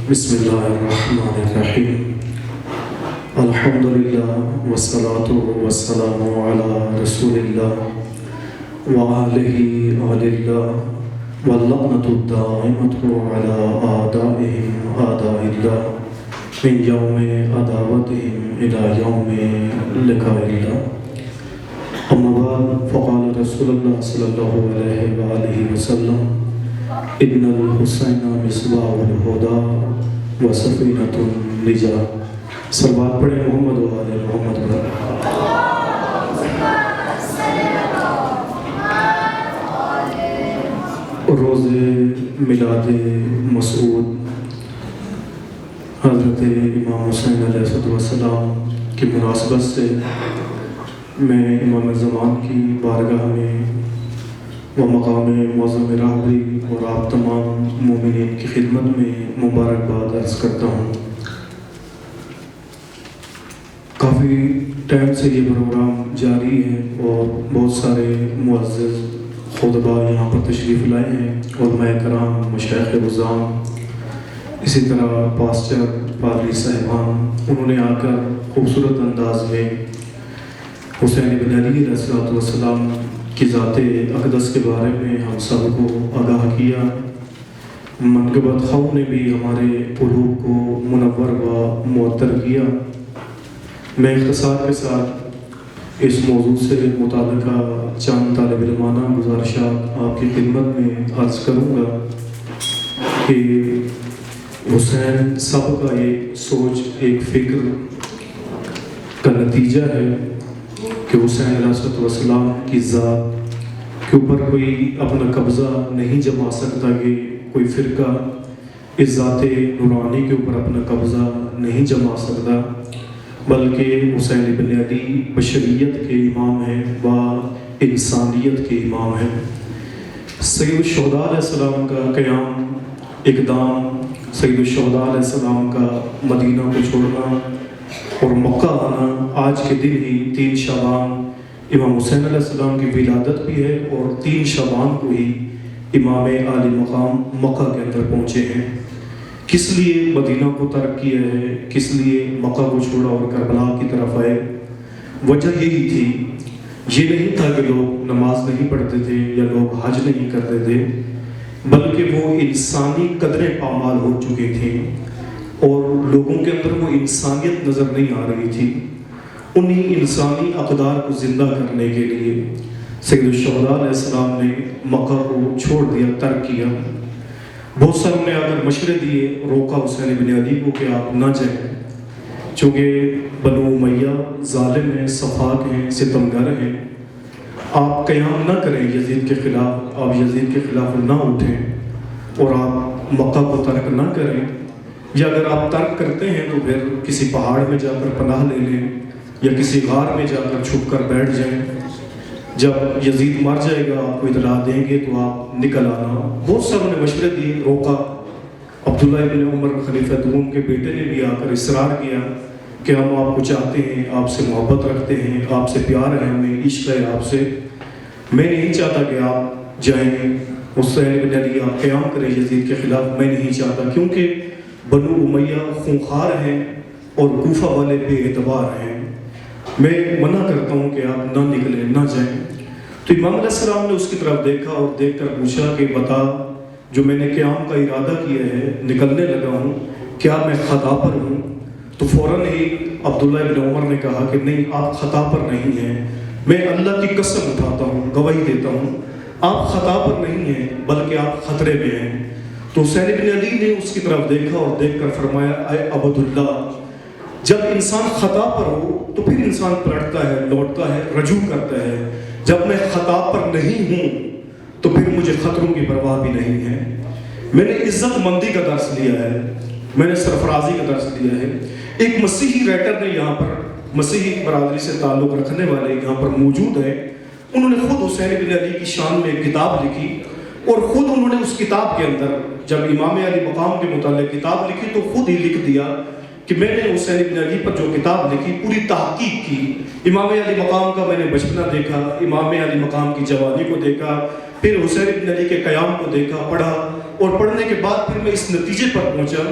بسم اللہ الرحمن الرحیم الحمد للہ والصلاة والسلام علی رسول اللہ وآلہ آل اللہ واللعنۃ الدائمۃ علی اعدائہم اعداء اللہ من یوم عداوتہم الی یوم لقاء اللہ اما بعد فقال رسول اللہ صلی اللہ علیہ وآلہ وسلم ان الحسین مصباح الہدی و سفینۃ النجاۃ۔ صلوات پڑھیں محمد و آل محمد پر۔ روز میلاد مسعود حضرت امام حسین علیہ السلام کی مناسبت سے میں امام زمان کی بارگاہ میں و مقام معظم راہبری اور آپ تمام مومنین کی خدمت میں مبارکباد عرض کرتا ہوں۔ کافی ٹائم سے یہ پروگرام جاری ہے اور بہت سارے معزز خطباء یہاں پر تشریف لائے ہیں، علماء کرام، مشائخ عظام، اسی طرح پاسٹر پادری صاحبان، انہوں نے آ کر خوبصورت انداز میں حسین بن علی علیہ السلام کی ذات اقدس کے بارے میں ہم سب کو آگاہ کیا۔ منقبت خواہوں نے بھی ہمارے قلوب کو منور و معطر کیا۔ میں اختصار کے ساتھ اس موضوع سے متعلقہ چند طالب علمانہ گزارشات آپ کی خدمت میں عرض کروں گا کہ حسین سب کا ایک سوچ، ایک فکر کا نتیجہ ہے کہ حسین علیہ السلام کی ذات کے اوپر کوئی اپنا قبضہ نہیں جما سکتا، کہ کوئی فرقہ اس ذات نورانی کے اوپر اپنا قبضہ نہیں جما سکتا، بلکہ حسین بن علی بشریت کے امام ہیں و انسانیت کے امام ہیں۔ سید الشہداء علیہ السلام کا قیام، اقدام، سید الشہداء علیہ السلام کا مدینہ کو چھوڑنا اور مکہ آنا، آج کے دن ہی 3 شعبان امام حسین علیہ السلام کی ولادت بھی ہے، اور 3 شعبان کو ہی امام عالی مقام مکہ کے اندر پہنچے ہیں۔ کس لیے مدینہ کو ترک کیا ہے، کس لیے مکہ کو چھوڑا اور کربلا کی طرف آئے؟ وجہ یہی تھی، یہ نہیں تھا کہ لوگ نماز نہیں پڑھتے تھے یا لوگ حج نہیں کرتے تھے، بلکہ وہ انسانی قدریں پامال ہو چکی تھیں اور لوگوں کے اندر وہ انسانیت نظر نہیں آ رہی تھی۔ انہی انسانی اقدار کو زندہ کرنے کے لیے سید الشہداء علیہ السلام نے مکہ کو چھوڑ دیا، ترک کیا۔ بہت ساروں نے آ کر مشورے دیے، روکا حسین بن علی کو کہ آپ نہ جائیں، چونکہ بنو امیہ ظالم ہیں، سفاک ہیں، ستمگر ہیں، آپ قیام نہ کریں یزید کے خلاف، آپ یزید کے خلاف نہ اٹھیں اور آپ مکہ کو ترک نہ کریں، یا اگر آپ ترک کرتے ہیں تو پھر کسی پہاڑ میں جا کر پناہ لے لیں یا کسی غار میں جا کر چھپ کر بیٹھ جائیں، جب یزید مر جائے گا آپ کو اطلاع دیں گے تو آپ نکل آنا۔ بہت ساروں نے مشورے دیے، روکا۔ عبداللہ ابن عمر خلیفہ دوم کے بیٹے نے بھی آ کر اصرار کیا کہ ہم آپ کو چاہتے ہیں، آپ سے محبت رکھتے ہیں، آپ سے پیار ہے، ہمیں عشق ہے آپ سے، میں نہیں چاہتا کہ آپ جائیں، حسین بن علی آپ قیام کریں یزید کے خلاف، میں نہیں چاہتا، کیونکہ بنو امیہ خونخوار ہیں اور کوفہ والے بے اعتبار ہیں، میں منع کرتا ہوں کہ آپ نہ نکلیں، نہ جائیں۔ تو امام علیہ السلام نے اس کی طرف دیکھا اور دیکھ کر پوچھا کہ بتا، جو میں نے قیام کا ارادہ کیا ہے، نکلنے لگا ہوں، کیا میں خطا پر ہوں؟ تو فوراً ہی عبداللہ ابن عمر نے کہا کہ نہیں، آپ خطا پر نہیں ہیں، میں اللہ کی قسم اٹھاتا ہوں، گواہی دیتا ہوں، آپ خطا پر نہیں ہیں بلکہ آپ خطرے میں ہیں۔ تو حسین بن علی نے اس کی طرف دیکھا اور دیکھ کر فرمایا، اے عبداللہ، جب انسان خطا پر ہو تو پھر انسان پلٹتا ہے، لوٹتا ہے، رجوع کرتا ہے، جب میں خطا پر نہیں ہوں تو پھر مجھے خطروں کی پرواہ بھی نہیں ہے۔ میں نے عزت مندی کا درس لیا ہے، میں نے سرفرازی کا درس لیا ہے۔ ایک مسیحی رائٹر نے یہاں پر، مسیحی برادری سے تعلق رکھنے والے یہاں پر موجود ہیں، انہوں نے خود حسین بن علی کی شان میں ایک کتاب لکھی، اور خود انہوں نے اس کتاب کے اندر جب امام علی مقام کے متعلق کتاب لکھی تو خود ہی لکھ دیا کہ میں نے حسین بن علی پر جو کتاب لکھی پوری تحقیق کی، امام علی مقام کا میں نے بچپنا دیکھا، امام علی مقام کی جوانی کو دیکھا، پھر حسین بن علی کے قیام کو دیکھا، پڑھا، اور پڑھنے کے بعد پھر میں اس نتیجے پر پہنچا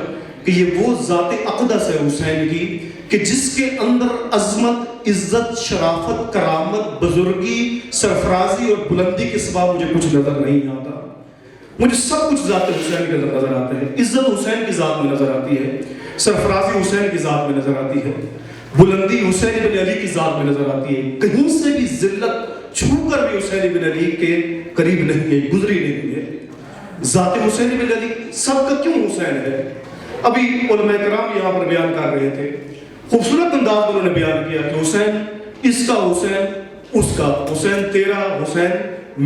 کہ یہ وہ ذات اقدس ہے حسین کی کہ جس کے اندر عظمت، عزت، شرافت، کرامت، بزرگی، سرفرازی اور بلندی کے سوا مجھے کچھ نظر نہیں آتا. مجھے سب کچھ ذات حسین کے اندر نظر آتا ہے. عزت حسین کی ذات میں نظر آتی ہے، سرفرازی حسین کی ذات میں نظر آتی ہے، بلندی حسین بن علی کی ذات میں نظر آتی ہے. کہیں سے بھی ذلت چھو کر بھی حسین بن علی کے قریب نہیں ہے، گزری نہیں ہے. ذات حسین بن علی سب کا کیوں حسین ہے؟ ابھی علماء کرام یہاں پر بیان کر رہے تھے، خوبصورت انداز میں انہوں نے بیان کیا کہ حسین اس کا، حسین اس کا، حسین تیرا، حسین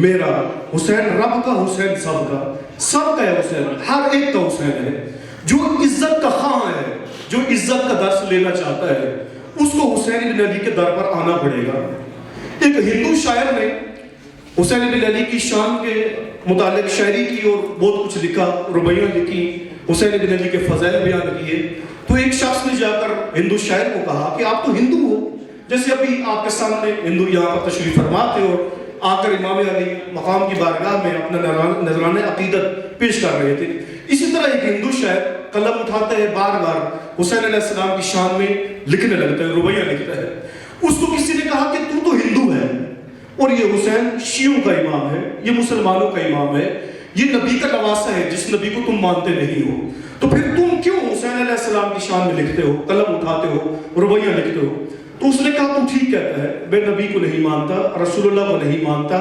میرا، حسین رب کا، حسین سب کا، سب کا ہے حسین، ہر ایک کا حسین ہے. جو عزت کا خواہاں ہے، جو عزت کا درس لینا چاہتا ہے، اس کو حسین بن علی کے در پر آنا پڑے گا. ایک ہندو شاعر نے حسین بن علی کی شان کے متعلق شاعری کی اور بہت کچھ لکھا، ربیعیاں لکھی، حسین بن علی کے فضائل بیان کیے. تو ایک شخص نے جا کر ہندو شاعر کو کہا کہ آپ تو ہندو ہو، جیسے ابھی آپ کے سامنے ہندو یہاں پر تشریف فرما تھے اور آ کر امام علی مقام کی بارگاہ میں اپنا نذرانہ عقیدت پیش کر رہے تھے. اسی طرح ایک ہندو شاعر قلم اٹھاتا ہے، بار بار حسین علیہ السلام کی شان میں لکھنے لگتا ہے، ربیعہ لکھتا ہے. اس کو کسی نے کہا کہ تو ہندو ہے اور یہ حسین شیعوں کا امام ہے، یہ مسلمانوں کا امام ہے، یہ نبی کا نواسہ ہے جس نبی کو تم مانتے نہیں ہو، تو پھر تم کیوں حسین علیہ السلام کی شان میں لکھتے ہو، قلم اٹھاتے ہو، ربیعہ لکھتے ہو؟ تو اس نے کہا تو ٹھیک کہتا ہے، میں نبی کو نہیں مانتا، رسول اللہ کو نہیں مانتا،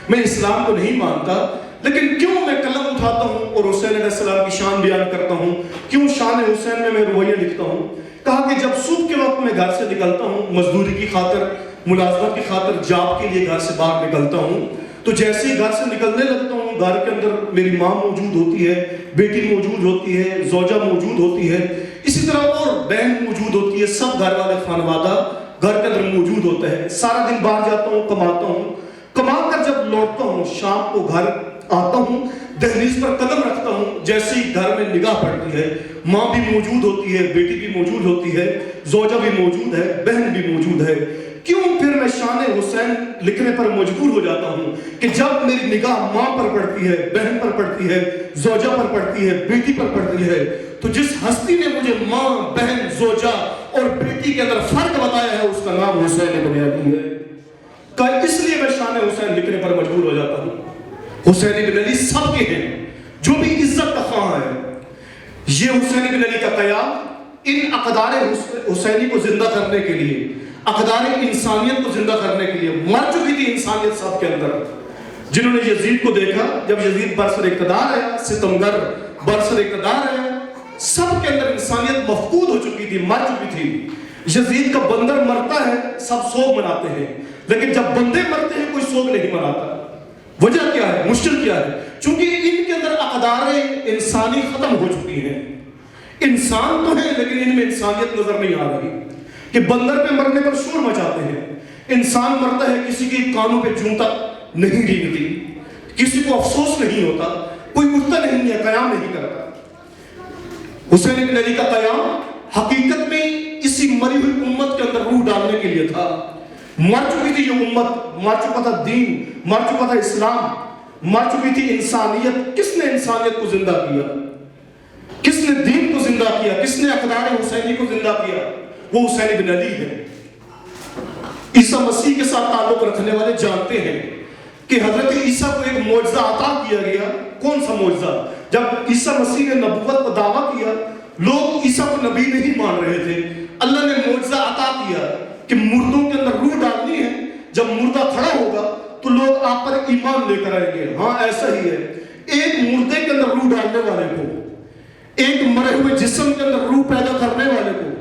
میں اسلام کو نہیں مانتا، لیکن کیوں میں قلم اٹھاتا ہوں اور حسین علیہ السلام کی شان بیان کرتا ہوں، کیوں شان حسین میں ربیعہ لکھتا ہوں؟ کہا کہ جب صبح کے وقت میں گھر سے نکلتا ہوں مزدوری کی خاطر، ملازمت کی خاطر، جاب کے لیے گھر سے باہر نکلتا ہوں، تو جیسے ہی گھر سے نکلنے لگتا ہوں گھر کے اندر میری ماں موجود ہوتی ہے، بیٹی موجود ہوتی ہے، زوجہ موجود ہوتی ہے، اسی طرح اور بہن موجود ہوتی ہے، سب گھر والے خانوادہ گھر کے اندر موجود ہوتا ہے. سارا دن باہر جاتا ہوں، کماتا ہوں، کما کر جب لوٹتا ہوں شام کو گھر آتا ہوں، دہلیز پر قدم رکھتا ہوں، جیسے ہی گھر میں نگاہ پڑتی ہے ماں بھی موجود ہوتی ہے، بیٹی بھی موجود ہوتی ہے، زوجہ بھی موجود ہے، بہن بھی موجود ہے. کیوں پھر میں شان حسین لکھنے پر مجبور ہو جاتا ہوں کہ جب میری نگاہ ماں پر پڑتی ہے، بہن پر پڑتی ہے، زوجہ پر پڑتی ہے، بیٹی پر پڑتی ہے، تو جس ہستی نے مجھے ماں، بہن، زوجہ اور بیٹی کے اندر فرق بتایا ہے اس کا نام حسین بن علی ہے. کہ اس لیے میں شان حسین لکھنے پر مجبور ہو جاتا ہوں. حسین بن علی سب کے ہیں، جو بھی عزت کا خواہاں ہے. یہ حسین بن علی کا قیام ان اقدار حسینی کو زندہ کرنے کے لیے، اقدار انسانیت کو زندہ کرنے کے لیے، مر چکی تھی انسانیت سب کے اندر. جنہوں نے یزید کو دیکھا، جب یزید برسر اقتدار ہے، ستمگر برسر اقتدار ہے، سب کے اندر انسانیت مفقود ہو چکی تھی، مر چکی تھی. یزید کا بندر مرتا ہے سب سوگ مناتے ہیں، لیکن جب بندے مرتے ہیں کوئی سوگ نہیں مناتا. وجہ کیا ہے؟ مشکل کیا ہے؟ چونکہ ان کے اندر اقدار انسانی ختم ہو چکی ہیں. انسان تو ہے لیکن ان میں انسانیت نظر نہیں آ رہی کہ بندر پہ مرنے پر شور مچاتے ہیں. انسان مرتا ہے کسی کے کانوں پہ جوں تک نہیں ڈیگتی، کسی کو افسوس نہیں ہوتا، کوئی اٹھتا نہیں ہے، قیام نہیں کرتا. حسین بن علی کا قیام حقیقت میں اسی مری ہوئی امت کے اندر روح ڈالنے کے لیے تھا. مر چکی تھی یہ امت، مر چکا تھا دین، مر چکا تھا اسلام، مر چکی تھی انسانیت. کس نے انسانیت کو زندہ کیا؟ کس نے دین کو زندہ کیا؟ کس نے اقدار حسینی کو زندہ کیا؟ وہ حسین بن علی ہے. عیسیٰ مسیح کے ساتھ تعلق رکھنے والے جانتے ہیں کہ حضرت عیسیٰ کو ایک معجزہ عطا کیا گیا. کون سا معجزہ؟ جب عیسیٰ مسیح نے نبوت کا دعویٰ کیا، لوگ عیسیٰ کو نبی نہیں مان رہے تھے. اللہ نے معجزہ عطا کیا کہ مردوں کے اندر روح ڈالنی ہے، جب مردہ کھڑا ہوگا تو لوگ آپ پر ایمان لے کر آئیں گے. ہاں ایسا ہی ہے. ایک مردے کے اندر روح ڈالنے والے کو، ایک مرے ہوئے جسم کے اندر روح پیدا کرنے والے کو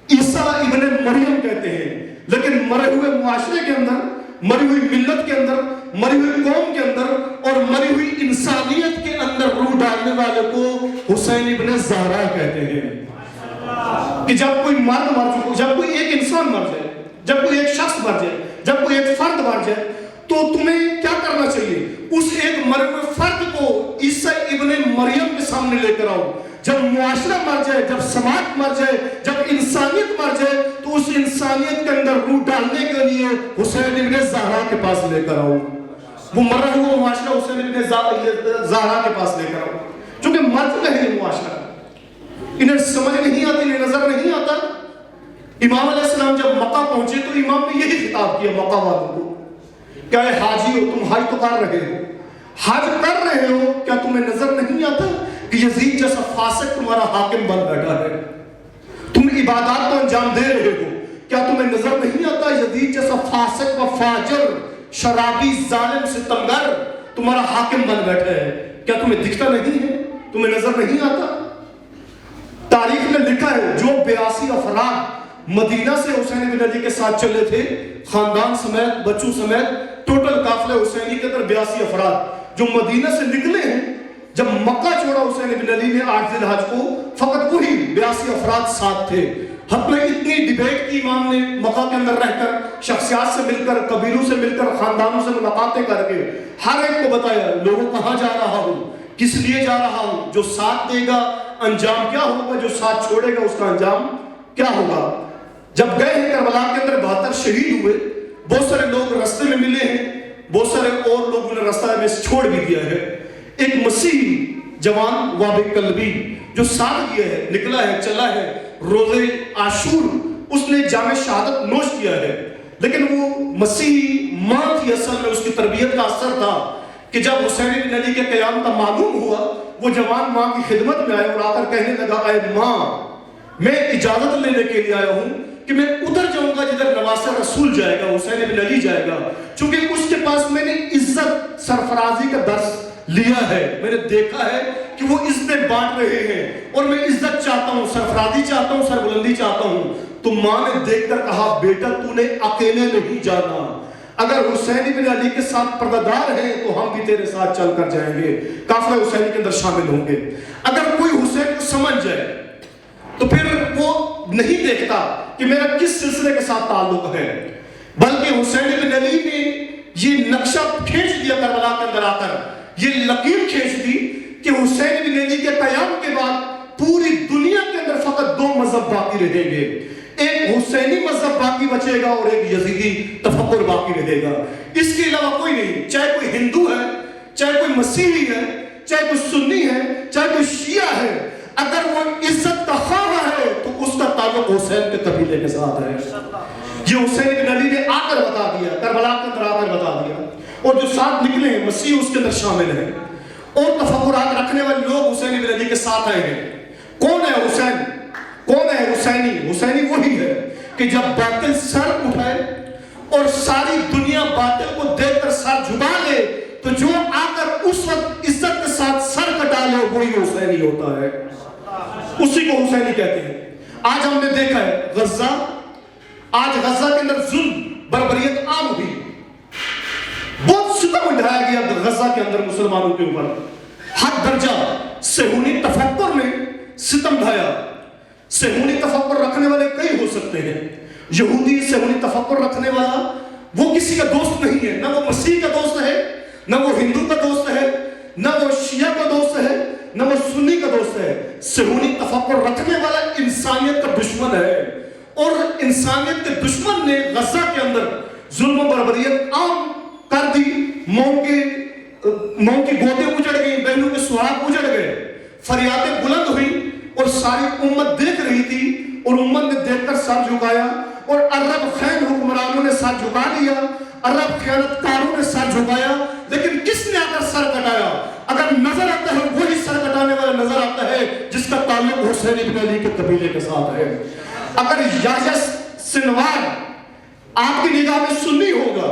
عیسیٰ ابن مریم کہتے ہیں، لیکن مرے ہوئے معاشرے کے اندر، مری ہوئی ملت کے اندر، مری ہوئی قوم کے اندر اور مری ہوئی انسانیت کے اندر روح ڈالنے والے کو حسین ابن زہرا کہتے ہیں. کہ جب کوئی مرد مر چکا، جب کوئی ایک انسان مر جائے، جب کوئی ایک شخص مر جائے، جب کوئی ایک فرد مر جائے، تو تمہیں کیا کرنا چاہیے؟ اس ایک مرے ہوئے فرد کو عیسیٰ ابن مریم کے سامنے لے کر آؤ. جب معاشرہ مر جائے، جب سماج مر جائے، جب انسانیت مر جائے، تو اس انسانیت کے اندر روح ڈالنے کے لیے حسین ابن زہرا کے پاس لے کر آؤ. وہ مرا ہوا معاشرہ حسین ابن زہرا کے پاس لے کر آؤ، چونکہ مر چکا ہے یہ معاشرہ. انہیں سمجھ نہیں آتی، انہیں نظر نہیں آتا۔ امام علیہ السلام جب مکہ پہنچے تو امام نے یہی خطاب کیا مکہ والوں کو، کیا اے حاجی ہو، تم حج تو کر رہے ہو، حج کر رہے ہو، کیا تمہیں نظر نہیں آتا کہ یزید جیسا فاسق تمہارا حاکم بن بیٹھا ہے؟ تم عبادات کو انجام دے رہے ہو، کیا تمہیں نظر نہیں آتا یزید جیسا فاسق و فاجر، شرابی، ظالم، ستمگر تمہارا حاکم بن بیٹھا ہے؟ کیا تمہیں دکھتا نہیں ہے؟ تمہیں نظر نہیں آتا؟ تاریخ میں لکھا ہے جو 82 افراد مدینہ سے حسین بن علی کے ساتھ چلے تھے، خاندان سمیت، بچوں سمیت، ٹوٹل قافلہ حسینی کے اندر 82 افراد جو مدینہ سے نکلے ہیں، جب مکہ چھوڑا حسین بن علی نے 8 ذی الحج کو، فقط وہی 82 افراد ساتھ تھے۔ حتیٰ میں اتنی ڈیبیٹ کی امام نے مکہ کے اندر رہ کر، شخصیات سے مل کر، قبیلوں سے مل کر، خاندانوں سے ملاقاتیں کر کے ہر ایک کو بتایا لوگوں کہاں جا رہا ہوں، کس لیے جا رہا ہوں، جو ساتھ دے گا انجام کیا ہوگا، جو ساتھ چھوڑے گا اس کا انجام کیا ہوگا۔ جب گئے ہیں کربلا کے اندر 72 شہید ہوئے، بہت سارے لوگ رستے میں ملے ہیں، بہت سارے اور لوگوں نے رستہ میں چھوڑ بھی دیا ہے۔ ایک مسیحی جوان وابق قلبی جو ساتھ گیا ہے، نکلا ہے، چلا ہے، روزے عاشور اس نے جام شہادت نوش کیا ہے، لیکن وہ مسیحی ماں تھی، اصل میں اس کی تربیت کا اثر تھا کہ جب حسین بن علی کے قیام کا معلوم ہوا، وہ جوان ماں کی خدمت میں آئے اور آ کر کہنے لگا، اے ماں، میں اجازت لینے کے لیے آیا ہوں کہ میں ادھر جاؤں گا جدھر نواسہ رسول جائے گا، حسین بن علی جائے گا، چونکہ اس کے پاس میں نے عزت سرفرازی کا درس لیا ہے، میں نے دیکھا ہے کہ وہ عزتیں بانٹ رہے ہیں اور میں عزت چاہتا ہوں، سرفرازی چاہتا ہوں، سربلندی چاہتا ہوں۔ تو ماں نے دیکھ کر کہا، بیٹا تو نے اکیلے نہیں جانا، اگر حسین بن علی کے ساتھ پردہ ہیں تو ہم بھی تیرے ساتھ چل کر جائیں گے، قافلہ حسینی کے اندر شامل ہوں گے۔ اگر کوئی حسین کو سمجھ جائے تو پھر وہ نہیں دیکھتا کہ میرا کس سلسلے کے ساتھ تعلق ہے، بلکہ حسین بن علی نے یہ نقشہ کھینچ دیا کربلا کے اندر آ کر، یہ لکیر کھینچ دی کہ حسین بن علی کے قیام کے بعد پوری دنیا کے اندر فقط 2 مذہب باقی رہیں گے، ایک حسینی مذہب باقی بچے گا اور ایک یزیدی تفکر باقی رہے گا، اس کے علاوہ کوئی نہیں، چاہے کوئی ہندو ہے، چاہے کوئی مسیحی ہے، چاہے کوئی سنی ہے، چاہے کوئی شیعہ ہے، اگر وہ عزت کا خواہاں ہے تو اس کا تعلق حسین کے قبیلے کے ساتھ ہے۔ یہ حسین بن علی نے آ کر بتا دیا، کربلا کے اندر آ کر بتا دیا، اور جو ساتھ نکلے ہیں مسیح اس کے اندر شامل ہیں، اور تفکرات رکھنے والے لوگ حسین بن علی کے ساتھ آئے ہیں۔ کون ہے حسین؟ کون ہے حسینی؟ حسینی وہی ہے کہ جب باطل سر اٹھائے اور ساری دنیا باطل کو دیکھ کر سر جھکا لے تو جو آ کر اس وقت عزت کے ساتھ سر کٹا لے وہی حسینی ہوتا ہے، اسی کو حسینی کہتے ہیں۔ آج ہم نے دیکھا ہے غزہ، آج غزہ کے اندر ظلم، بربریت عام ہوئی، بہت ستم اٹھایا گیا غزہ کے اندر مسلمانوں کے اوپر، حد درجہ صہیونی تفکر نے ستم ڈھایا۔ صہیونی تفکر رکھنے والے کئی ہو سکتے ہیں، یہودی صہیونی تفکر رکھنے والا وہ کسی کا دوست نہیں ہے، نہ وہ مسیح کا دوست ہے، نہ وہ ہندو کا دوست ہے، نہ وہ شیعہ کا دوست ہے، نہ وہ سنی کا دوست ہے۔ صہیونی تفکر رکھنے والا انسانیت کا دشمن ہے، اور انسانیت کے دشمن نے غزہ کے اندر ظلم و بربریت عام کر دی، ماؤں کی گودیں اجڑ گئی، بہنوں کے سہاگ اجڑ گئے، فریادیں بلند ہوئی، اور ساری امت دیکھ رہی تھی، اور امت نے دیکھ کر سر جھکایا، اور عرب خین حکمرانوں نے سر جھکا لیا، عرب خیانتکاروں نے سر جھکایا، لیکن کس نے آ کر سر کٹایا؟ اگر نظر آتا ہے وہی سر کٹانے والا نظر آتا ہے جس کا تعلق حسین بن علی کے قبیلے کے ساتھ ہے۔ اگر یحییٰ سنوار آپ کی نگاہ میں سنی ہوگا،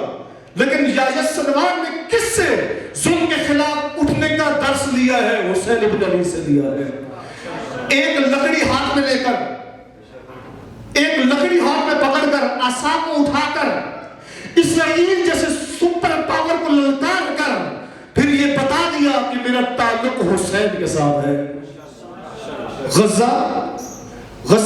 لیکن یحییٰ سنوار نے کس سے ظلم کے خلاف اٹھنے کا درس لیا ہے؟ حسین بن علی سے لیا ہے۔ ایک لکڑی ہاتھ میں لے کر، ایک لکڑی ہاتھ میں پکڑ کر، عصا کو اٹھا کر، اسرائیل جیسے سپر پاور کو للکار کر پھر یہ بتا دیا کہ میرا تعلق حسین کے ساتھ ہے۔ غزہ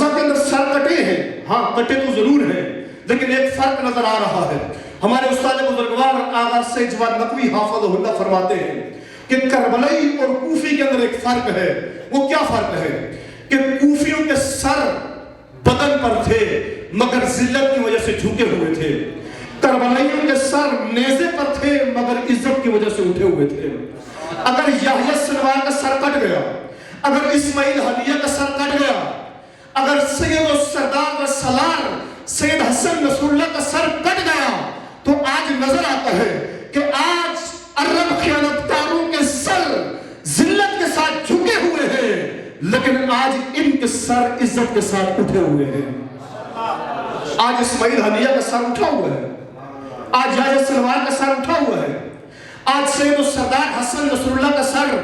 کے اندر سر کٹے ہیں، ہاں کٹے تو ضرور ہیں، لیکن ایک فرق نظر آ رہا ہے۔ ہمارے استاد بزرگوار آغا سید جواد نقوی حافظہ اللہ فرماتے ہیں کہ کربلائی اور کوفی کے اندر ایک فرق ہے۔ وہ کیا فرق ہے کہ کوفیوں کے سر بدن پر تھے مگر ذلت کی وجہ سے جھکے ہوئے تھے، کربلائیوں کے سر نیزے پر تھے مگر عزت کی وجہ سے اٹھے ہوئے تھے۔ اگر یحییٰ سنوار کا سر کٹ گیا، اگر اسماعیل حنیہ کا سر کٹ گیا، اگر سید و سردار و سالار سید حسن نصراللہ کا سر کٹ گیا تو آج نظر آتا ہے کہ آج عرب خیانتکاروں کے سر ذلت کے ساتھ جھکے ہوئے ہیں، لیکن آج ان کے سر عزت کے ساتھ اٹھے ہوئے ہیں۔ آج اسماعیل حنیہ کا سر اٹھا ہوا ہے، آج یحییٰ سنوار کا سر اٹھا ہوا ہے، آج سید و سردار حسن نصراللہ کا سر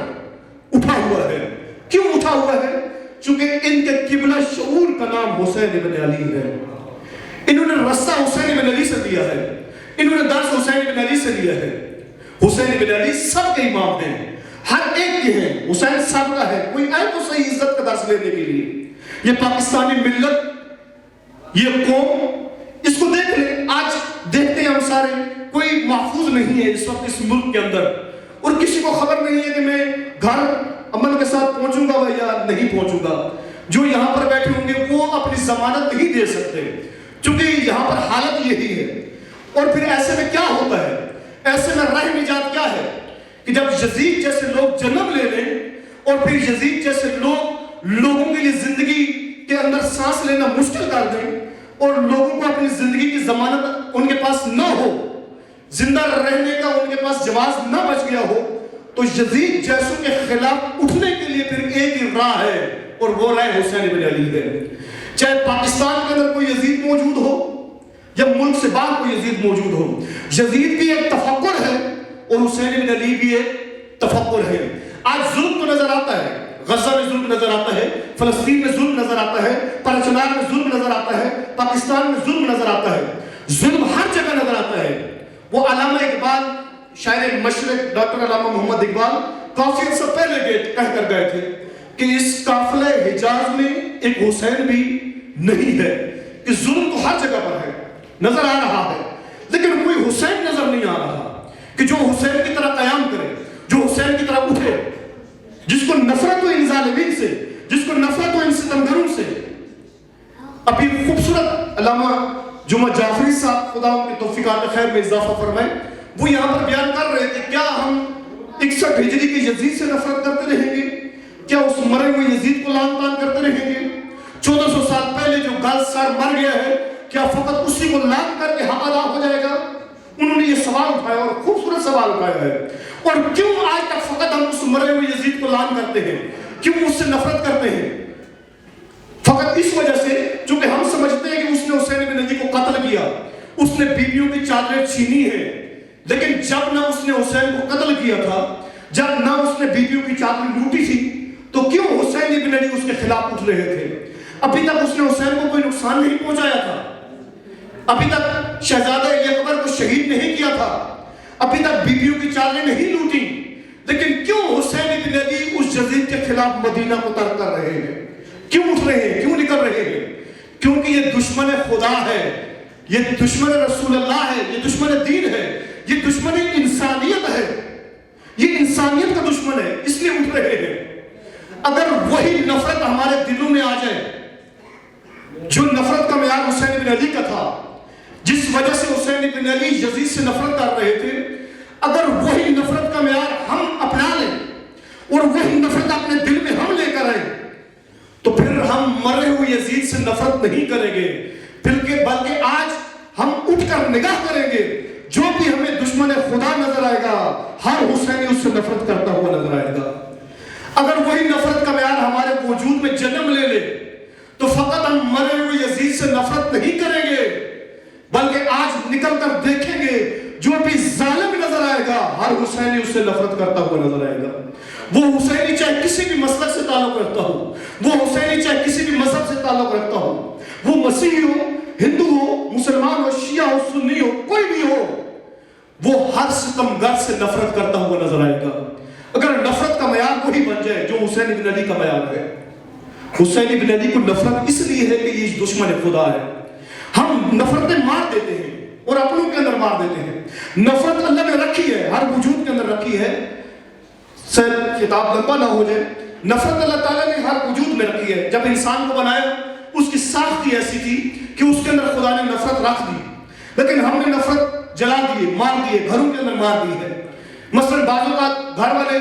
اٹھا ہوا ہے۔ کیوں اٹھا ہوا ہے؟ چونکہ ان کے قبلہ شعور کا نام حسین ابن علی ہے۔ انہوں نے رستہ حسین ابن علی سے دیا ہے، انہوں نے درس حسین ابن علی سے لیا ہے۔ حسین ابن علی سب کے امام ہیں، ہر ایک کے ہیں، حسین سب کا ہے، کوئی آئے تو صحیح عزت کا درس لینے کے لیے۔ یہ پاکستانی ملت، یہ قوم، اس کو دیکھ لیں، آج دیکھتے ہیں ہم سارے، کوئی محفوظ نہیں ہے اس وقت اس ملک کے اندر، اور کسی کو خبر نہیں ہے کہ میں گھر امن کے ساتھ پہنچوں گا یا نہیں پہنچوں گا۔ جو یہاں پر بیٹھے ہوں گے وہ اپنی ضمانت نہیں دے سکتے، چونکہ یہاں پر حالت یہی ہے۔ اور پھر ایسے میں کیا ہوتا ہے؟ ایسے میں رحم ایجاد کیا ہے کہ جب یزید جیسے لوگ جنم لے لیں اور پھر یزید جیسے لوگ لوگوں کے لیے زندگی کے اندر سانس لینا مشکل کر دیں اور لوگوں کو اپنی زندگی کی ضمانت ان کے پاس نہ ہو، زندہ رہنے کا ان کے پاس جواز نہ بچ گیا ہو، تو یزید جیسوں کے خلاف اٹھنے کے لیے پھر ایک ہی راہ ہے، اور وہ راہ حسین ابن علی ہے۔ چاہے پاکستان کے اندر کوئی یزید موجود ہو یا ملک سے باہر کوئی یزید موجود ہو، یزید بھی ایک تفکر ہے اور حسین ابن علی بھی ایک تفکر ہے۔ آج ظلم تو نظر آتا ہے، غزہ میں ظلم نظر آتا ہے، فلسطین میں ظلم نظر آتا ہے، پرچنار میں ظلم نظر آتا ہے، پاکستان میں ظلم نظر آتا ہے، ظلم ہر جگہ نظر آتا ہے۔ وہ علامہ اقبال، شاعر مشرق ڈاکٹر علامہ محمد اقبال کافی عرصہ پہلے کہہ کر گئے تھے کہ اس قافلہ حجاز میں ایک حسین بھی نہیں ہے، کہ ظلم تو ہر جگہ پر ہے، نظر آ رہا ہے، لیکن کوئی حسین نظر نہیں آ رہا کہ جو حسین کی طرح قیام کرے، جو حسین کی طرح اٹھے، جس کو نفرت ہو ان ظالمین سے، جس کو نفرت ہو ان ستمگروں سے۔ ابھی خوبصورت علامہ جمعہ جعفری صاحب، خدا ان کی توفیقات خیر میں اضافہ فرمائے، وہ یہاں پر بیان کر رہے تھے، کیا ہم 61 ہجری کے یزید سے نفرت کرتے رہیں گے؟ کیا اس مرے ہوئے یزید کو لعن طعن کرتے رہیں گے؟ 1400 سال پہلے جو گل سار مر گیا ہے، کیا فقط اسی کو لعن کر کے حق ادا ہو جائے گا؟ انہوں نے یہ سوال اٹھایا اور خوبصورت سوال اٹھایا ہے۔ اور کیوں آج تک فقط ہم اس مرے ہوئے یزید کو لعن کرتے ہیں؟ کیوں اس سے نفرت کرتے ہیں؟ فقط اس وجہ سے چونکہ ہم سمجھتے ہیں کہ اس نے حسین ابن علی کو قتل کیا، اس نے بیویوں کی چادریں چھینی ہے، لیکن جب نہ اس نے حسین کو قتل کیا تھا، جب نہ اس نے بیویوں کی چادریں لوٹی تھی، تو کیوں حسین ابن علی اس کے خلاف اٹھ رہے تھے؟ ابھی تک اس نے حسین کو کوئی نقصان نہیں پہنچایا تھا، ابھی تک شہزادہ اکبر کو شہید نہیں کیا تھا، ابھی تک بیویوں کی چادریں نہیں لوٹی، لیکن کیوں حسین ابن علی اس یزید کے خلاف مدینہ کو ترک کر رہے ہیں؟ کیوں اٹھ رہے ہیں؟ کیوں نکل رہے ہیں؟ کیونکہ یہ دشمن خدا ہے، یہ دشمن رسول اللہ ہے، یہ دشمن دین ہے، یہ دشمن انسانیت ہے، یہ انسانیت کا دشمن ہے، اس لیے اٹھ رہے ہیں۔ اگر وہی نفرت ہمارے دلوں میں آ جائے جو نفرت کا معیار حسین ابن علی کا تھا، جس وجہ سے حسین ابن علی یزید سے نفرت کر رہے تھے، اگر وہی نفرت کا معیار ہم اپنا لیں اور وہی نفرت اپنے دل میں ہم لے کر آئیں، تو پھر ہم مرے ہوئے یزید سے نفرت نہیں کریں گے، بلکہ آج ہم اٹھ کر نگاہ کریں گے، جو بھی ہمیں دشمن خدا نظر آئے گا، ہر حسینی اس سے نفرت کرتا ہوا نظر آئے گا۔ اگر وہی نفرت کا معیار ہمارے وجود میں جنم لے لے تو فقط ہم مرے ہوئے یزید سے نفرت نہیں کریں گے، بلکہ آج نکل کر دیکھیں گے جو بھی ظالم نظر آئے گا، ہر حسینی اس سے نفرت کرتا ہوا نظر آئے گا۔ وہ حسینی چاہے کسی بھی مسلک سے تعلق رکھتا ہو، وہ حسینی چاہے کسی بھی مذہب سے تعلق رکھتا ہو، وہ مسیحی ہو، ہندو ہو، مسلمان ہو، شیعہ ہو، سنی ہو، کوئی بھی ہو، وہ ہر ستمگر سے نفرت کرتا ہوا نظر آئے گا۔ اگر نفرت کا معیار وہی بن جائے جو حسین ابن علی کا معیار ہے، حسین ابن علی کو نفرت اس لیے ہے کہ یہ دشمن خدا ہے۔ ہم نفرتیں مار دیتے ہیں اور اپنوں کے اندر مار دیتے ہیں۔ نفرت اللہ نے رکھی ہے، ہر وجود کے اندر رکھی ہے، شاید کتاب لمبا نہ ہو جائے، نفرت اللہ تعالیٰ نے ہر وجود میں رکھی ہے۔ جب انسان کو بنایا اس کی ساخت ہی ایسی تھی کہ اس کے اندر خدا نے نفرت رکھ دی، لیکن ہم نے نفرت جلا دیے، مار دیے، گھروں کے اندر مار دی ہے۔ مثلا بعض اوقات گھر والے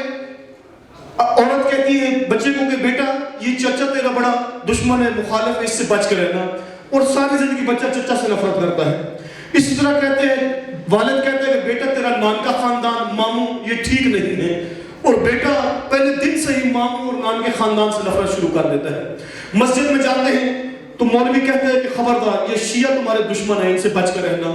عورت کہتی ہے بچے کو کہ بیٹا یہ چچا تیرا بڑا دشمن ہے، مخالف ہے، اس سے بچ کے رہنا، اور ساری زندگی بچہ چچا سے نفرت کرتا ہے۔ اسی طرح کہتے ہیں والد کہتے ہیں کہ بیٹا تیرا نان کا خاندان ماموں یہ ٹھیک نہیں ہے، اور بیٹا پہلے دن سے ہی ماموں اور نان کے خاندان سے نفرت شروع کر دیتا ہے۔ مسجد میں جاتے ہیں تو مولوی کہتے ہیں کہ خبردار یہ شیعہ تمہارے دشمن ہیں، ان سے بچ کر رہنا،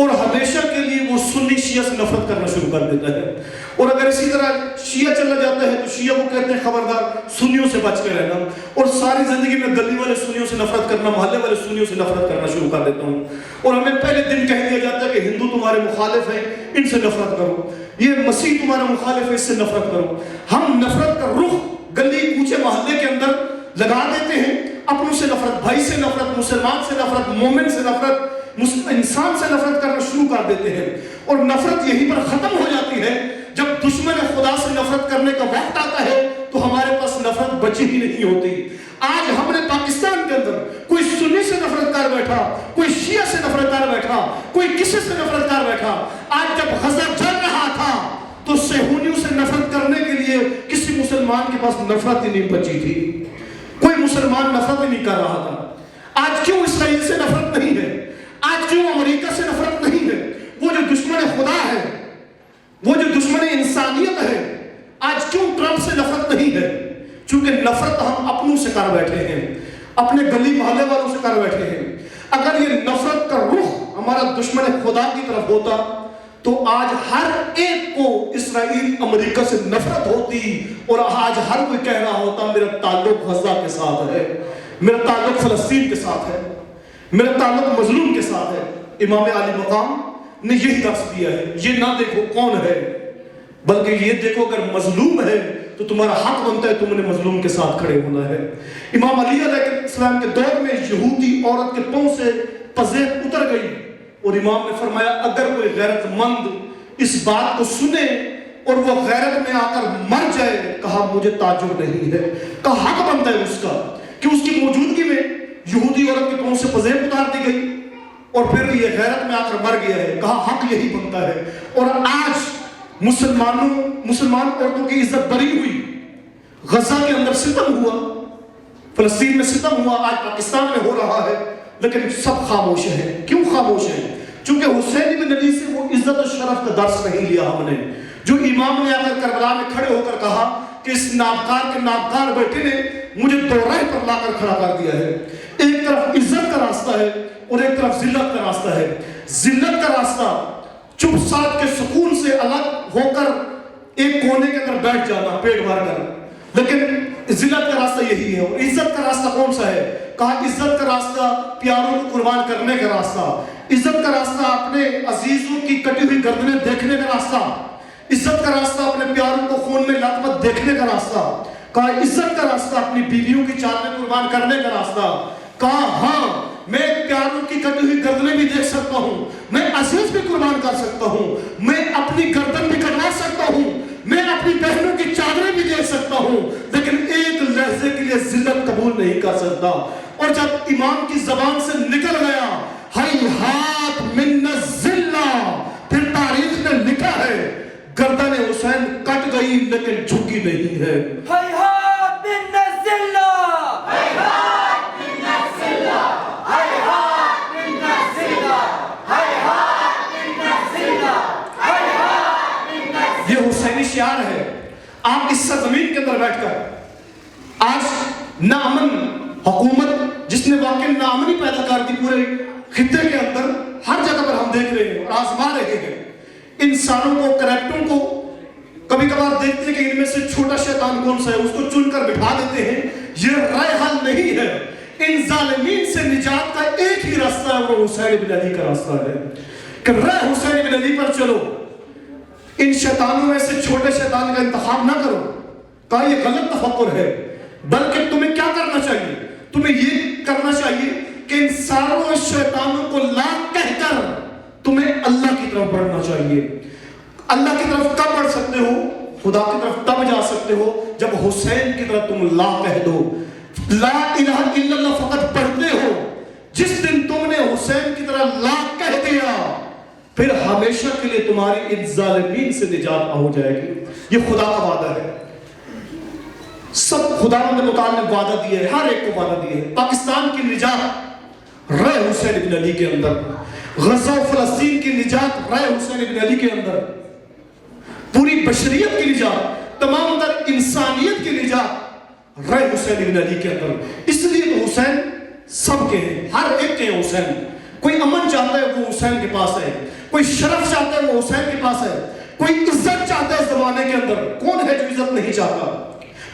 اور ہمیشہ کے لیے وہ سنی شیعہ سے نفرت کرنا شروع کر دیتا ہے۔ اور اگر اسی طرح شیعہ چلا جاتا ہے تو شیعہ کو کہتے ہیں خبردار سنیوں سے بچ کے رہنا، اور ساری زندگی میں گلی والے سنیوں سے نفرت کرنا، محلے والے سنیوں سے نفرت کرنا شروع کر دیتا ہوں، اور ہمیں پہلے دن کہہ دیا جاتا ہے کہ ہندو تمہارے مخالف ہیں، ان سے نفرت کرو، یہ مسیح تمہارا مخالف ہے، اس سے نفرت کرو۔ ہم نفرت کا رخ گلی کوچے محلے کے اندر لگا دیتے ہیں، اپنوں سے نفرت، بھائی سے نفرت، مسلمان سے نفرت، مومن سے نفرت، انسان سے نفرت کرنا شروع کر دیتے ہیں، اور نفرت یہیں پر ختم ہو جاتی ہے۔ جب دشمن خدا سے نفرت کرنے کا وقت آتا ہے تو ہمارے پاس نفرت بچی ہی نہیں ہوتی۔ آج ہم نے پاکستان کے اندر کوئی سنی سے نفرت کر بیٹھا، کوئی شیعہ سے نفرت کر بیٹھا، کوئی کسی سے نفرت کر بیٹھا۔ آج جب غزہ چل رہا تھا تو صہیونیوں سے نفرت کرنے کے لیے کسی مسلمان کے پاس نفرت ہی نہیں بچی تھی، کوئی مسلمان نفرت ہی نہیں کر رہا تھا۔ آج کیوں اسرائیل سے نفرت نہیں ہے؟ آج کیوں امریکہ سے نفرت نہیں ہے؟ وہ جو دشمن خدا ہے، وہ جو دشمن انسانیت ہے، آج کیوں ٹرمپ سے نفرت نہیں ہے؟ چونکہ نفرت ہم اپنوں سے کر بیٹھے ہیں، اپنے گلی محلے والوں سے کر بیٹھے ہیں۔ اگر یہ نفرت کا رخ ہمارا دشمن خدا کی طرف ہوتا تو آج ہر ایک کو اسرائیل امریکہ سے نفرت ہوتی، اور آج ہر کوئی کہہ رہا ہوتا میرا تعلق غزہ کے ساتھ ہے، میرا تعلق فلسطین کے ساتھ ہے، میرا تعلق مظلوم کے ساتھ ہے۔ امام علی مقام نے یہی درس دیا ہے، یہ نہ دیکھو کون ہے بلکہ یہ دیکھو اگر مظلوم ہے تو تمہارا حق بنتا ہے تم نے مظلوم کے ساتھ کھڑے ہونا ہے۔ امام علی علیہ السلام کے دور میں یہودی عورت کے پاؤں سے پزیب اتر گئی، اور امام نے فرمایا اگر کوئی غیرت مند اس بات کو سنے اور وہ غیرت میں آ کر مر جائے، کہا مجھے تعجب نہیں ہے، کہا حق بنتا ہے اس کا کہ اس کی موجودگی میں یہودی عورت کے پاؤں سے پزیب اتار دی گئی اور پھر یہ غیرت میں آ کر مر گیا ہے، کہا حق یہی بنتا ہے۔ اور آج مسلمان عورتوں کی عزت بری ہوئی، غزہ کے اندر ستم ہوا، فلسطین میں ستم ہوا، آج پاکستان میں ہو رہا ہے، لیکن سب خاموش ہیں۔ کیوں خاموش ہیں؟ چونکہ حسین بن علی سے وہ عزت و شرف کا درس نہیں لیا ہم نے، جو امام نے آ کر کربلا میں کھڑے ہو کر کہا کہ اس نابکار کے نابکار بیٹے نے مجھے دو راہ پر لا کر کھڑا کر دیا ہے، ایک طرف عزت کا راستہ ہے اور ایک طرف ذلت کا راستہ ہے۔ ذلت کا راستہ چپ ساتھ کے سکون سے الگ ہو کر ایک کونے کے اندر بیٹھ جانا پیٹ بھر کر، لیکن ذلت کا راستہ یہی ہے۔ اور عزت کا راستہ کون سا ہے؟ کہا عزت کا راستہ پیاروں کو قربان کرنے کا راستہ، عزت کا راستہ اپنے عزیزوں کی کٹی ہوئی گردنیں دیکھنے کا راستہ، عزت کا راستہ اپنے پیاروں کو خون میں لطمت دیکھنے کا راستہ، کہا عزت کا راستہ اپنی بیویوں کی چادریں قربان کرنے کا راستہ، کہا ہاں میں پیاروں کی کٹی ہوئی گردنیں بھی دیکھ سکتا ہوں، میں عزیز بھی قربان کر سکتا ہوں، میں اپنی گردن بھی کٹوا سکتا ہوں، میں اپنی بہنوں کی چادریں بھی دیکھ سکتا ہوں، لیکن ایک لحظے کے لیے ذلت قبول نہیں کر سکتا۔ اور جب امام کی زبان سے نکل گیا ہیہات من الذلہ، پھر تاریخ نے لکھا ہے گردن حسین کٹ گئی لیکن جھکی نہیں ہے۔ ہیہات من الذلہ، ہیہات من الذلہ، ہیہات من الذلہ، ہیہات من الذلہ، ہیہات من الذلہ۔ یہ حسینی شعار ہے۔ آپ اس سرزمین کے اندر بیٹھ کر آج نامن حکومت جس نے واقعی نامنی پیدا کر دی پورے خطے کے اندر، ہر جگہ پر ہم دیکھ رہے ہیں اور آزما رہے ہیں انسانوں کو، کریکٹروں کو۔ کبھی کبھار دیکھتے ہیں کہ ان میں سے چھوٹا شیطان کون سا ہے، اس کو چن کر بٹھا دیتے ہیں۔ یہ رائے حل نہیں ہے، ان ظالمین سے نجات کا ایک ہی راستہ ہے، وہ حسین بن علی کا راستہ ہے کہ رائے حسین بن علی پر چلو، ان شیطانوں میں سے چھوٹے شیطان کا انتخاب نہ کرو۔ کہا یہ غلط تفکر ہے، بلکہ تمہیں کیا کرنا چاہیے؟ تمہیں یہ کرنا چاہیے کہ ان ساروں شیطانوں کو لا کہہ کر تمہیں اللہ کی طرف بڑھنا چاہیے۔ اللہ کی طرف کب بڑھ سکتے ہو؟ خدا کی طرف تب جا سکتے ہو جب حسین کی طرف تم لا کہہ دو، لا الہ الا اللہ فقط پڑھتے ہو۔ جس دن تم نے حسین کی طرف لا کہہ دیا، پھر ہمیشہ کے لیے تمہاری ان ظالمین سے نجات ہو جائے گی۔ یہ خدا کا وعدہ ہے۔ سب خداوند متعال نے وعدہ دیا ہے، ہر ایک کو وعدہ دیا ہے۔ پاکستان کی نجات رائے حسین بن علی کے اندر، غزہ و فلسطین کی نجات رائے حسین بن علی کے اندر، پوری بشریت کی نجات، تمام تر انسانیت کی نجات رائے حسین بن علی کے اندر۔ اس لیے تو حسین سب کے ہیں، ہر ایک کے ہیں حسین۔ کوئی امن چاہتا ہے وہ حسین کے پاس ہے، کوئی شرف چاہتا ہے وہ حسین کے پاس ہے، کوئی عزت چاہتا ہے اس زمانے کے اندر۔ کون ہے جو عزت نہیں چاہتا؟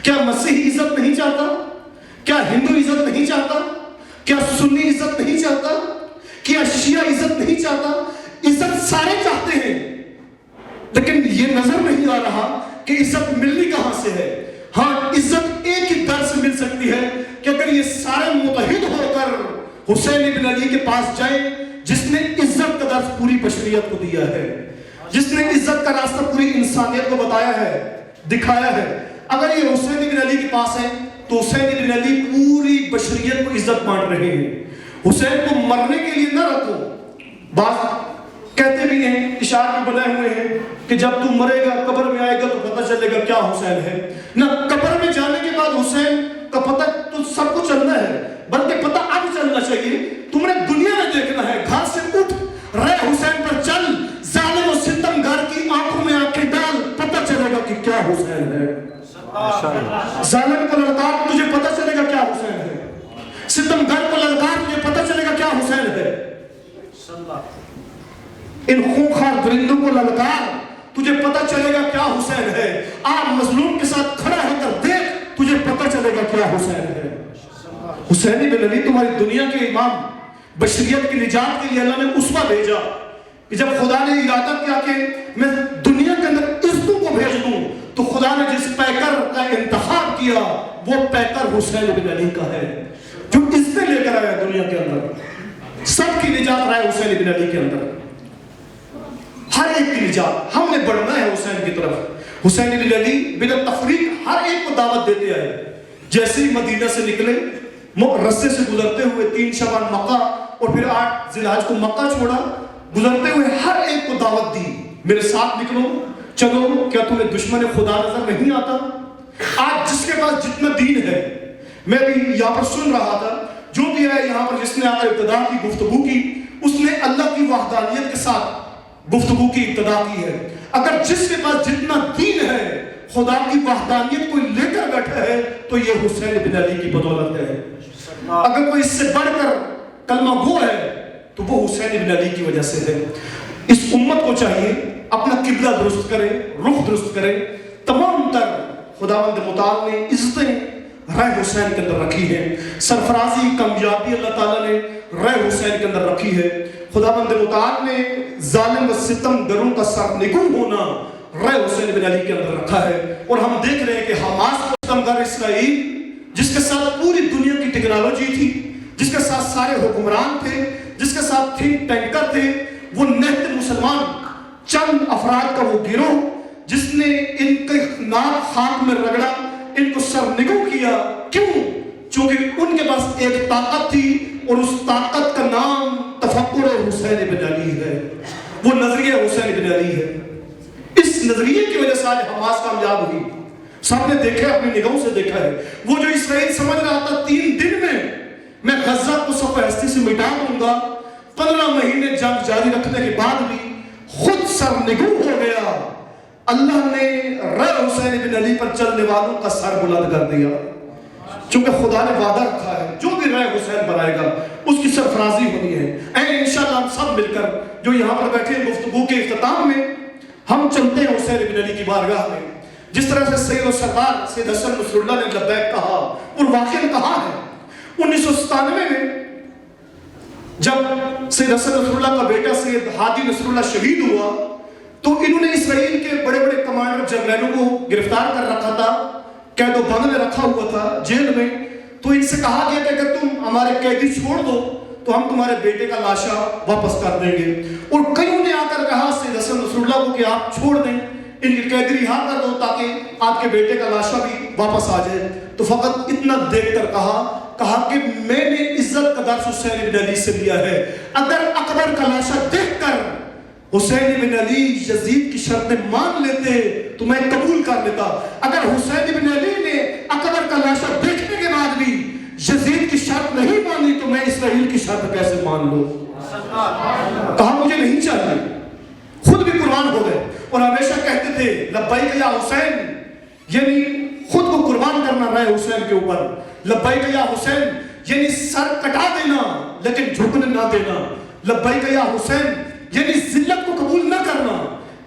کیا مسیحی عزت نہیں چاہتا؟ کیا ہندو عزت نہیں چاہتا؟ کیا سنی عزت نہیں چاہتا؟ کیا شیعہ عزت نہیں چاہتا؟ عزت سارے چاہتے ہیں، لیکن یہ نظر نہیں آ رہا کہ عزت ملنی کہاں سے ہے۔ ہاں، عزت ایک ہی در سے مل سکتی ہے کہ اگر یہ سارے متحد ہو کر حسین بن علی کے پاس جائیں، جس نے عزت کا درس پوری بشریت کو دیا ہے، جس نے عزت کا راستہ پوری انسانیت کو بتایا ہے، دکھایا ہے۔ اگر یہ حسین بن علی کے پاس ہے تو حسین بن علی پوری بشریت کو عزت بانٹ رہے ہیں۔ حسین کو مرنے کے لیے نہ رکھو۔ بعض کہتے بھی ہیں، اشعار بھی بنائے ہوئے ہیں کہ جب تو مرے گا قبر میں آئے گا تو پتہ چلے گا کیا حسین ہے۔ نہ قبر میں جانے کے بعد حسین کا پتہ تو سب کو چلنا ہے، بلکہ پتہ اب چلنا چاہیے۔ تم نے دنیا میں دیکھنا ہے، گھر سے اٹھ رے حسین پر چل، ظالم و ستمگار کی آنکھوں میں آنکھیں ڈال، پتہ چلے گا کہ کیا حسین ہے۔ ظالم کو للکار، تجھے پتہ چلے گا کیا حسین ہے۔ ستمگار کو للکار، تجھے پتہ چلے گا کیا حسین ہے۔ ان خونخوار درندوں کو للکار، تجھے پتہ چلے گا کیا حسین ہے۔ آپ مظلوم کے ساتھ کھڑا ہو کر دیکھ، تجھے پتہ چلے گا کیا حسین ہے۔ حسین بن علی تمہاری دنیا کے امام، بشریت کی نجات کے لیے اللہ نے اسوہ بھیجا کہ جب خدا نے ارادہ کیا کہ میں دنیا کے اندر عزتوں کو بھیج دوں، تو خدا نے جس پیکر کا انتخاب کیا وہ پیکر حسین بن علی کا ہے، جو عزتیں لے کر آیا دنیا کے اندر۔ سب کی نجات رائے حسین بن علی کے اندر، ہر ایک کی نجات۔ ہم نے بڑھنا ہے حسین کی طرف۔ حسین بن علی بلا تفریق ہر ایک کو دعوت دیتے آئے۔ جیسے ہی مدینہ سے نکلے، رستے سے گزرتے ہوئے 3 شعبان مکہ اور پھر 8 ذی الحج کو مکہ چھوڑا، گزرتے ہوئے ہر ایک کو دعوت دی، میرے ساتھ نکلو، چلو، کیا تمہیں دشمن خدا نظر نہیں آتا؟ آج جس کے پاس جتنا دین ہے، میں بھی یہاں پر سن رہا تھا، جو بھی ہے یہاں پر جس نے آ کر ابتدا کی گفتگو کی، اس نے اللہ کی وحدانیت کے ساتھ گفتگو کی ابتدا کی ہے۔ اگر جس کے پاس جتنا دین ہے خدا کی وحدانیت کو لے کر بیٹھا ہے تو یہ حسین بن علی کی بدولت ہے۔ اگر کوئی اس سے بڑھ کر کلمہ گو ہے تو وہ حسین بن علی کی وجہ سے ہے۔ اس امت کو چاہیے اپنا قبلہ درست کرے، رخ درست کرے۔ تمام تر خداوند متعال نے عزتیں رائے حسین کے اندر رکھی ہے، سرفرازی، کامیابی اللہ تعالیٰ نے رائے حسین کے اندر رکھی ہے۔ خداوند متعال نے ظالم و ستم گروں کا سرنگوں ہونا رائے حسین بن علی کے اندر رکھا ہے۔ اور ہم دیکھ رہے ہیں کہ حماس کو ستمگر اسرائیل، جس کے ساتھ پوری دنیا کی ٹیکنالوجی تھی، جس کے ساتھ سارے حکمران تھے، جس کے ساتھ تھنک ٹینکر تھے، وہ نہت مسلمان چند افراد کا وہ گروہ جس نے ان کے ناک خاک میں رگڑا، ان کو سرنگوں کیا۔ کیوں؟ چونکہ ان کے پاس ایک طاقت تھی اور اس طاقت کا نام تفکر حسین بن علی ہے، وہ نظریہ حسین بن علی ہے۔ اس نظریے کی وجہ سے آج حماس کامیاب ہوئی۔ سب نے دیکھا، اپنی نگاہوں سے دیکھا ہے۔ وہ جو اسرائیل سمجھ رہا تھا 3 دن میں غزہ کو صفحہ ہستی سے مٹا دوں گا، 15 مہینے جنگ جاری رکھنے کے بعد بھی خود سرنگوں ہو گیا۔ اللہ نے رائے حسین بن علی پر چلنے والوں کا سر بلند کر دیا، چونکہ خدا نے وعدہ رکھا ہے جو بھی رائے حسین پر آئے گا اس کی سرفرازی ہونی ہے۔ انشاءاللہ ہم سب مل کر جو یہاں پر بیٹھے گفتگو کے اختتام میں ہم چلتے ہیں حسین بن علی کی بارگاہ میں۔ جس طرح سے سید و سردار سید حسن نصر اللہ نے لبیک کہا اور واقعہ کہا ہے۔ 1997 میں جب سید حسن نصر اللہ کا بیٹا سید ہادی نصر اللہ شہید ہوا تو انہوں نے اسرائیل کے بڑے بڑے کمانڈر جنرلوں کو گرفتار کر رکھا تھا، قید و بند میں رکھا ہوا تھا جیل میں۔ تو ان سے کہا گیا کہ اگر تم ہمارے قیدی چھوڑ دو تو ہم تمہارے بیٹے کا لاشا واپس کر دیں گے۔ اور کئیوں نے آ کر کہا سید حسن نصر اللہ کو کہ آپ چھوڑ دیں، ان کی قید رہا کر دو تاکہ آپ کے بیٹے کا لاشا بھی واپس آ جائے۔ تو فقط اتنا دیکھ کر کہا کہ میں نے عزت کا درس حسین بن علی سے لیا ہے۔ اگر اکبر کا لاشا دیکھ کر حسین بن علی یزید کی شرطیں مان لیتے تو میں قبول کر لیتا. اگر حسین ابن علی نے اکبر کا لاشا دیکھنے کے بعد بھی یزید کی شرط نہیں مانی تو میں اسرائیل کی شرط کیسے مان لوں؟ کہا مجھے نہیں چاہیے. خود بھی قربان ہو گئے اور ہمیشہ کہتے تھے لبیک یا حسین، یعنی خود کو قربان کرنا رہے حسین کے اوپر. لبیک یا حسین یعنی سر کٹا دینا لیکن جھکنے نہ دینا. لبیک یا حسین یعنی ذلت کو قبول نہ کرنا،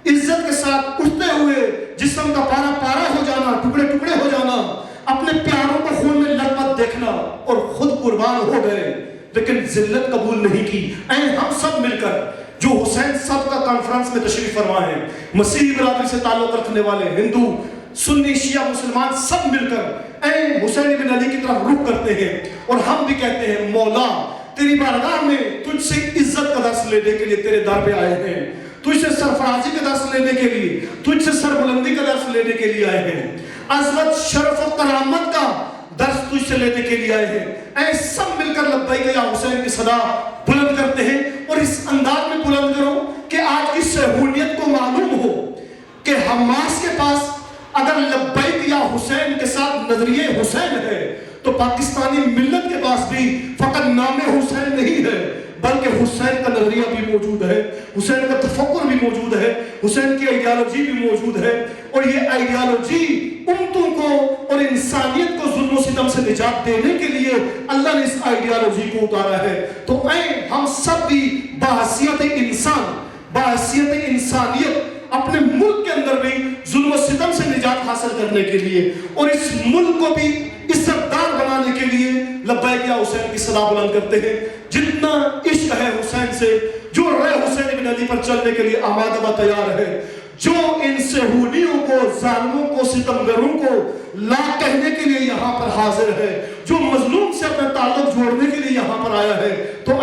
عزت کے ساتھ اٹھتے ہوئے جسم کا پارا پارا ہو جانا، ٹکڑے ٹکڑے ہو جانا، اپنے پیاروں کو خون میں لطمت دیکھنا اور خود قربان ہو گئے لیکن ذلت قبول نہیں کی. ہم سب مل کر جو حسین صاحب کا کانفرنس میں تشریف فرما ہے، مسیحی برادری سے تعلق رکھنے والے ہندو، سنی، شیعہ، مسلمان سب مل کر حسین ابن علی کی طرف رخ کرتے ہیں اور ہم بھی کہتے ہیں مولا تیری بارگاہ میں تجھ سے عزت کا درس لینے کے لیے تیرے در پہ آئے ہیں، تجھ سے سرفرازی کا درس لینے کے لیے، تجھ سے سربلندی کا درس لینے کے لیے آئے ہیں، عظمت، شرف و کرامت کا درس تجھ سے لینے کے لیے آئے ہیں. سب مل کر لبیک یا حسین کی صدا بلند کرتے ہیں اور اس انداز میں بلند کرو کہ آج کی سہولیت کو معلوم ہو کہ حماس کے پاس اگر لبیک یا حسین کے ساتھ نظریہ حسین ہے تو پاکستانی ملت کے پاس بھی فقط نام حسین نہیں ہے بلکہ حسین کا نظریہ بھی موجود ہے، حسین کا تفکر بھی موجود ہے، حسین کی آئیڈیالوجی بھی موجود ہے. اور یہ آئیڈیالوجی امتوں کو اور انسانیت کو ظلم و ستم سے نجات دینے کے لیے اللہ نے اس آئیڈیالوجی کو اتارا ہے. تو ہم سب بھی بحیثیت انسان، بحیثیت انسانیت اپنے ملک کے اندر بھی ظلم و ستم سے نجات حاصل کرنے کے لیے اور اس ملک کو بھی عزت دار بنانے کے لیے لبیک یا حسین کی صدا بلند کرتے ہیں. جتنا عشق ہے حسین سے، جو رے حسین ابن علی پر چلنے کے لیے آمادہ و تیار ہے، جو ان سہولیوں کو، ظالموں کو، ستمگروں کو لا کہنے کے لیے یہاں پر حاضر ہے، جو مظلوم سے اپنا تعلق جوڑنے کے لیے یہاں پر آیا ہے، تو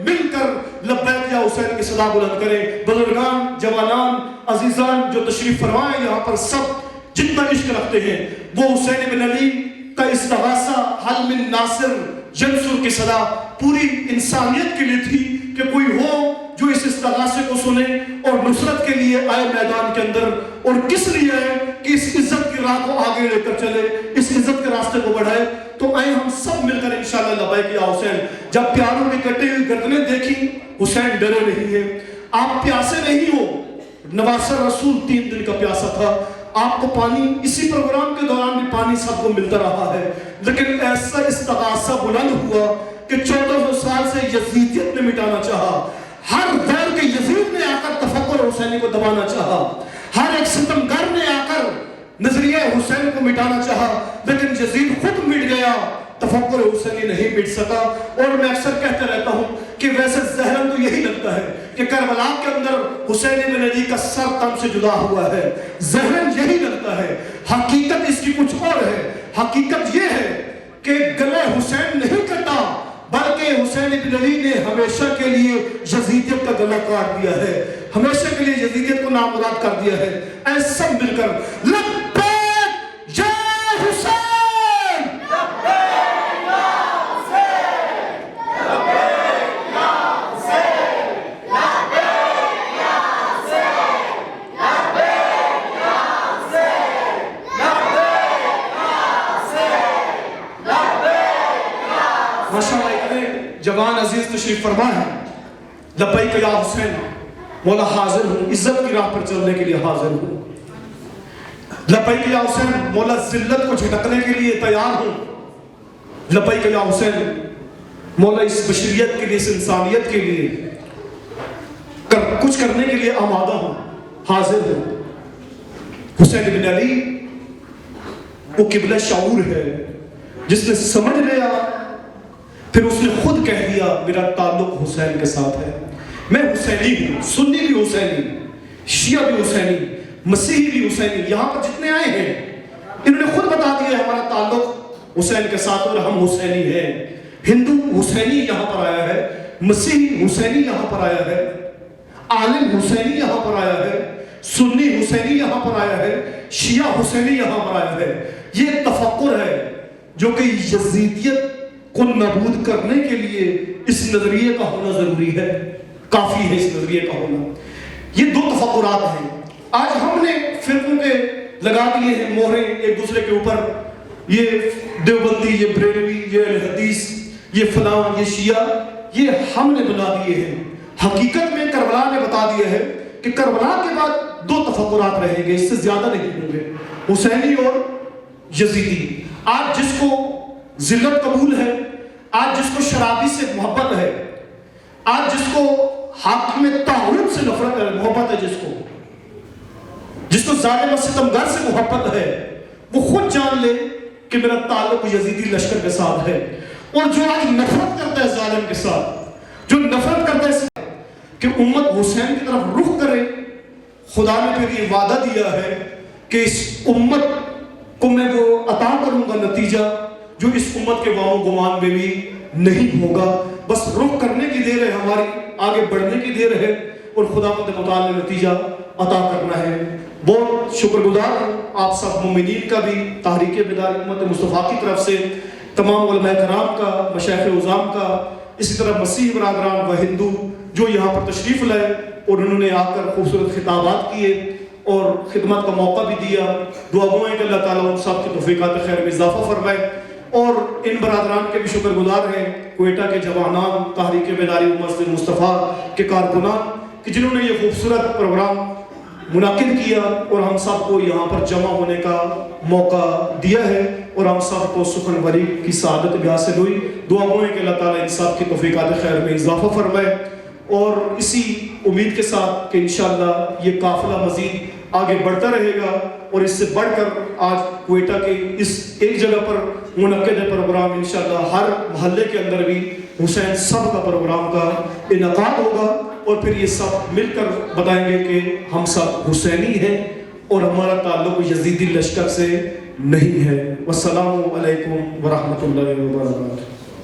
مل کر لبیک یا حسین کی صدا بلند کریں. بزرگان، جوانان، عزیزان جو تشریف فرمائیں یہاں پر، سب جتنا عشق رکھتے ہیں وہ حسین ابن علی کا استغاثہ حل من ناصر ینصر کی صدا پوری انسانیت کے لیے تھی کہ کوئی ہو جو اس استغاثے کو سنے اور نصرت کے لیے آئے میدان کے اندر. اور کس لیے ہے کہ اس عزت کی راہ کو آگے لے کر چلے، اس عزت کے راستے کو بڑھائے. تو ہم سب مل کر انشاءاللہ لبیک یا حسین. جب پیاروں نے کٹی ہوئی گردنیں دیکھی حسین ڈرے نہیں ہیں. آپ پیاسے نہیں ہو، نواسر رسول 3 دن کا پیاسا تھا، آپ کو پانی اسی پروگرام کے دوران بھی پانی سب کو ملتا رہا ہے، لیکن ایسا استغاثہ بلند ہوا کہ 1400 سال سے یزیدیت نے مٹانا چاہا. ہر دور کے یزید نے آ کر تفکر حسینی کو دبانا چاہا، ہر ایک ستمگر نے آ کر نظریہ حسین کو مٹانا چاہا، لیکن یزید خود مٹ گیا، تفکر حسینی نہیں مٹ سکا. اور میں اکثر کہتے رہتا ہوں کہ ویسے ظاہراً تو یہی لگتا ہے کہ کربلا کے اندر حسین ابن علی کا سر تن سے جدا ہوا ہے، ظاہراً یہی لگتا ہے، حقیقت اس کی کچھ اور ہے. حقیقت یہ ہے کہ گلے حسین نہیں کٹا بلکہ حسین ابن علی نے ہمیشہ کے لیے یزیدیت کا گلا کاٹ دیا ہے، ہمیشہ کے لیے یزیدیت کو نامراد کر دیا ہے. اے سب مل کر لبیک یا حسین، جوان عزیز تشریف فرما ہے. لبیک یا حسین، مولا حاضر ہوں، عزت کی راہ پر چلنے کے لیے حاضر ہوں. لبیک یا حسین، مولا ذلت کو جھٹکنے کے لیے تیار ہوں. لبیک یا حسین، مولا اس بشریت کے لیے، اس انسانیت کے لیے کچھ کرنے کے لیے آمادہ ہوں، حاضر ہوں. حسین ابن علی وہ قبلہ شعور ہے جس نے سمجھ لیا، پھر اس نے خود کہہ دیا میرا تعلق حسین کے ساتھ ہے، میں حسینی ہوں، سنی بھی حسینی، شیعہ بھی حسینی، مسیحی بھی حسینی. یہاں پر جتنے آئے ہیں انہوں نے خود بتا دیا ہمارا تعلق حسین کے ساتھ اور ہم حسینی ہیں. ہندو حسینی یہاں پر آیا ہے، مسیحی حسینی یہاں پر آیا ہے، عالم حسینی یہاں پر آیا ہے، سنی حسینی یہاں پر آیا ہے، شیعہ حسینی یہاں پر آیا ہے. یہ تفکر ہے جو کہ یزیدیت کو نابود کرنے کے لیے اس نظریے کا ہونا ضروری ہے، کافی ہے اس نظریے کا ہونا. یہ دو تفکرات ہیں. آج ہم نے فرقوں کے لگا دیے ہیں مہریں ایک دوسرے کے اوپر، یہ دیوبندی، یہ بریلوی، یہ اہل حدیث، یہ فلاں، یہ شیعہ، یہ ہم نے بنا دیے ہیں۔ حقیقت میں کربلا نے بتا دیا ہے کہ کربلا کے بعد 2 تفکرات رہیں گے، اس سے زیادہ نہیں ہوں گے، حسینی اور یزیدی۔ آج جس کو ذلت قبول ہے، آج جس کو شرابی سے محبت ہے، آج جس کو حاکم طاغوت سے نفرت ہے، محبت ہے، جس کو ظالم و ستمگر سے محبت ہے، وہ خود جان لے کہ میرا تعلق یزیدی لشکر کے ساتھ ہے۔ اور جو آج نفرت کرتا ہے ظالم کے ساتھ، جو نفرت کرتا ہے کہ امت حسین کی طرف رخ کرے، خدا نے پھر یہ وعدہ دیا ہے کہ اس امت کو میں وہ عطا کروں گا نتیجہ جو اس امت کے وام و گمان میں بھی نہیں ہوگا۔ بس رخ کرنے کی دیر ہے، ہماری آگے بڑھنے کی دیر ہے، اور خدا متعال نے نتیجہ عطا کرنا ہے۔ بہت شکر گزار ہوں آپ سب مومنین کا بھی، تحریک بیدار امت مصطفیٰ کی طرف سے، تمام علماء کرام کا، مشائخ عظام کا، اسی طرح مسیح برادران و ہندو جو یہاں پر تشریف لائے اور انہوں نے آ کر خوبصورت خطابات کیے اور خدمت کا موقع بھی دیا۔ دعا گو ہیں کہ اللہ تعالیٰ ان سب کی توفیقات خیر میں اضافہ فرمائے، اور ان برادران کے بھی شکر گزار ہیں کوئٹہ کے جوانان، تحریک بیداری امت مصطفیٰ کے کارکنان، کہ جنہوں نے یہ خوبصورت پروگرام منعقد کیا اور ہم سب کو یہاں پر جمع ہونے کا موقع دیا ہے، اور ہم سب کو سخن بری کی سعادت بھی حاصل ہوئی۔ دعا گو ہیں کہ اللہ تعالیٰ ان سب کی توفیقات خیر میں اضافہ فرمائے، اور اسی امید کے ساتھ کہ انشاءاللہ یہ قافلہ مزید آگے بڑھتا رہے گا، اور اس سے بڑھ کر آج کوئٹہ کے اس ایک جگہ پر منعقد پروگرام انشاءاللہ ہر محلے کے اندر بھی حسین سب کا پروگرام کا انعقاد ہوگا، اور پھر یہ سب مل کر بتائیں گے کہ ہم سب حسینی ہیں اور ہمارا تعلق یزیدی لشکر سے نہیں ہے۔ والسلام علیکم ورحمۃ اللہ وبرکاتہ۔